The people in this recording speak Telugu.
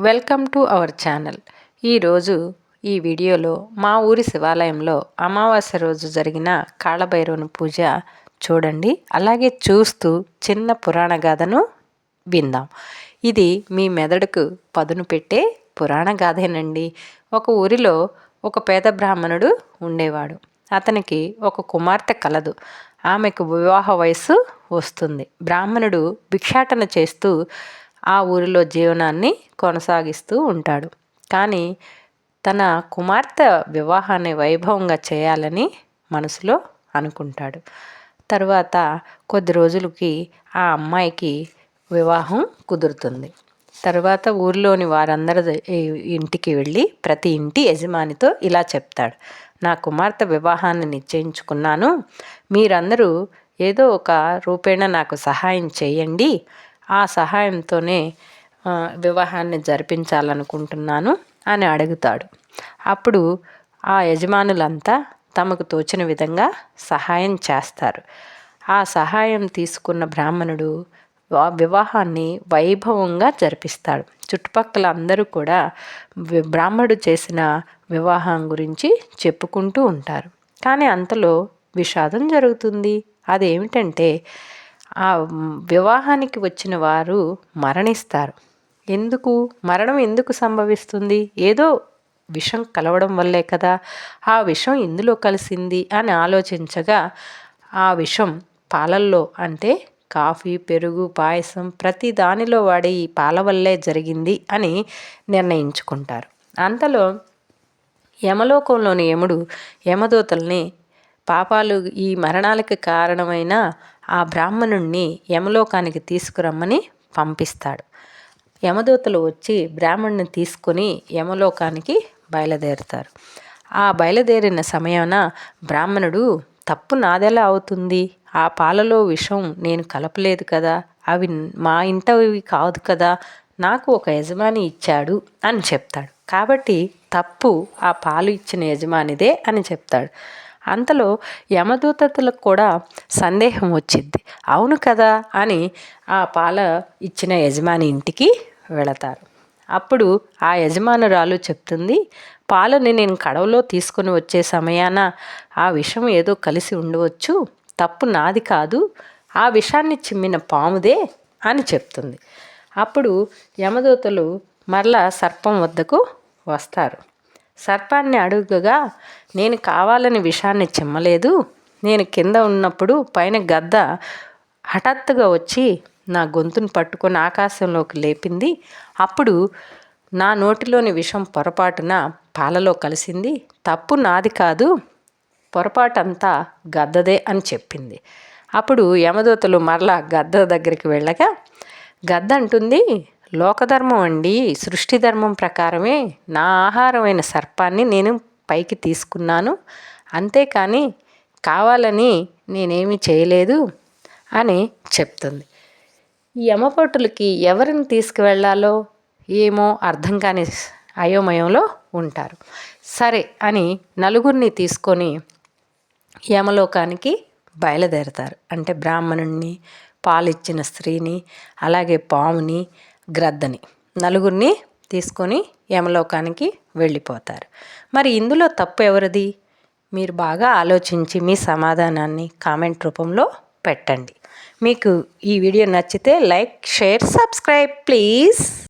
Welcome to our channel. ఈరోజు ఈ వీడియోలో మా ఊరి శివాలయంలో అమావాస్య రోజు జరిగిన కాళభైరవుని పూజ చూడండి. అలాగే చూస్తూ చిన్న పురాణ గాథను విందాం. ఇది మీ మెదడుకు పదును పెట్టే పురాణ గాథేనండి. ఒక ఊరిలో ఒక పేద బ్రాహ్మణుడు ఉండేవాడు. అతనికి ఒక కుమార్తె కలదు. ఆమెకు వివాహ వయస్సు వస్తుంది. బ్రాహ్మణుడు భిక్షాటన చేస్తూ ఆ ఊరిలో జీవనాన్ని కొనసాగిస్తూ ఉంటాడు. కానీ తన కుమార్తె వివాహాన్ని వైభవంగా చేయాలని మనసులో అనుకుంటాడు. తరువాత కొద్ది రోజులకి ఆ అమ్మాయికి వివాహం కుదురుతుంది. తర్వాత ఊరిలోని వారందరి ఇంటికి వెళ్ళి ప్రతి ఇంటి యజమానితో ఇలా చెప్తాడు: నా కుమార్తె వివాహాన్ని నిశ్చయించుకున్నాను. మీరందరూ ఏదో ఒక రూపేణ నాకు సహాయం చేయండి. ఆ సహాయంతోనే వివాహాన్ని జరిపించాలనుకుంటున్నాను అని అడుగుతాడు. అప్పుడు ఆ యజమానులంతా తమకు తోచిన విధంగా సహాయం చేస్తారు. ఆ సహాయం తీసుకున్న బ్రాహ్మణుడు వివాహాన్ని వైభవంగా జరిపిస్తాడు. చుట్టుపక్కల అందరూ కూడా బ్రాహ్మణుడు చేసిన వివాహం గురించి చెప్పుకుంటూ ఉంటారు. కానీ అంతలో విషాదం జరుగుతుంది. అదేమిటంటే ఆ వివాహానికి వచ్చిన వారు మరణిస్తారు. మరణం ఎందుకు సంభవిస్తుంది? ఏదో విషం కలవడం వల్లే కదా. ఆ విషం ఎందులో కలిసింది అని ఆలోచించగా ఆ విషం పాలల్లో, అంటే కాఫీ, పెరుగు, పాయసం ప్రతి దానిలో వాడే ఈ పాల వల్లే జరిగింది అని నిర్ణయించుకుంటారు. అంతలో యమలోకంలోని యముడు యమదూతల్ని పాపాలు ఈ మరణాలకు కారణమైన ఆ బ్రాహ్మణుణ్ణి యమలోకానికి తీసుకురమ్మని పంపిస్తాడు. యమదూతలు వచ్చి బ్రాహ్మణుని తీసుకొని యమలోకానికి బయలుదేరుతారు. ఆ బయలుదేరిన సమయాన బ్రాహ్మణుడు, తప్పు నాదెలా అవుతుంది? ఆ పాలలో విషం నేను కలపలేదు కదా, అవి మా ఇంటవి కాదు కదా, నాకు ఒక యజమాని ఇచ్చాడు అని చెప్తాడు. కాబట్టి తప్పు ఆ పాలు ఇచ్చిన యజమానిదే అని చెప్తాడు. అంతలో యమదూతలకు కూడా సందేహం వచ్చింది. అవును కదా అని ఆ పాల ఇచ్చిన యజమాని ఇంటికి వెళతారు. అప్పుడు ఆ యజమానురాలు చెప్తుంది, పాలని నేను కడవలో తీసుకొని వచ్చే సమయాన ఆ విషం ఏదో కలిసి ఉండవచ్చు, తప్పు నాది కాదు, ఆ విషాన్ని చిమ్మిన పాముదే అని చెప్తుంది. అప్పుడు యమదూతలు మరలా సర్పం వద్దకు వస్తారు. సర్పాన్ని అడుగగా, నేను కావాలని విషాన్ని చిమ్మలేదు, నేను కింద ఉన్నప్పుడు పైన గద్ద హఠాత్తుగా వచ్చి నా గొంతును పట్టుకొని ఆకాశంలోకి లేపింది. అప్పుడు నా నోటిలోని విషం పొరపాటున పాలలో కలిసింది, తప్పు నాది కాదు, పొరపాటంతా గద్దదే అని చెప్పింది. అప్పుడు యమదూతలు మరలా గద్ద దగ్గరికి వెళ్ళగా గద్ద అంటుంది, లోకధర్మం అండి, సృష్టి ధర్మం ప్రకారమే నా ఆహారమైన సర్పాన్ని నేను పైకి తీసుకున్నాను, అంతేకాని కావాలని నేనేమీ చేయలేదు అని చెప్తుంది. ఈ యమభటులకి ఎవరిని తీసుకువెళ్ళాలో ఏమో అర్థం కాని అయోమయంలో ఉంటారు. సరే అని నలుగురిని తీసుకొని యమలోకానికి బయలుదేరతారు. అంటే బ్రాహ్మణుణ్ణి, పాలిచ్చిన స్త్రీని, అలాగే పాముని, గ్రద్దని, నలుగురిని తీసుకొని యమలోకానికి వెళ్ళిపోతారు. మరి ఇందులో తప్పు ఎవరిది? మీరు బాగా ఆలోచించి మీ సమాధానాన్ని కామెంట్ రూపంలో పెట్టండి. మీకు ఈ వీడియో నచ్చితే లైక్, షేర్, సబ్స్క్రైబ్ ప్లీజ్.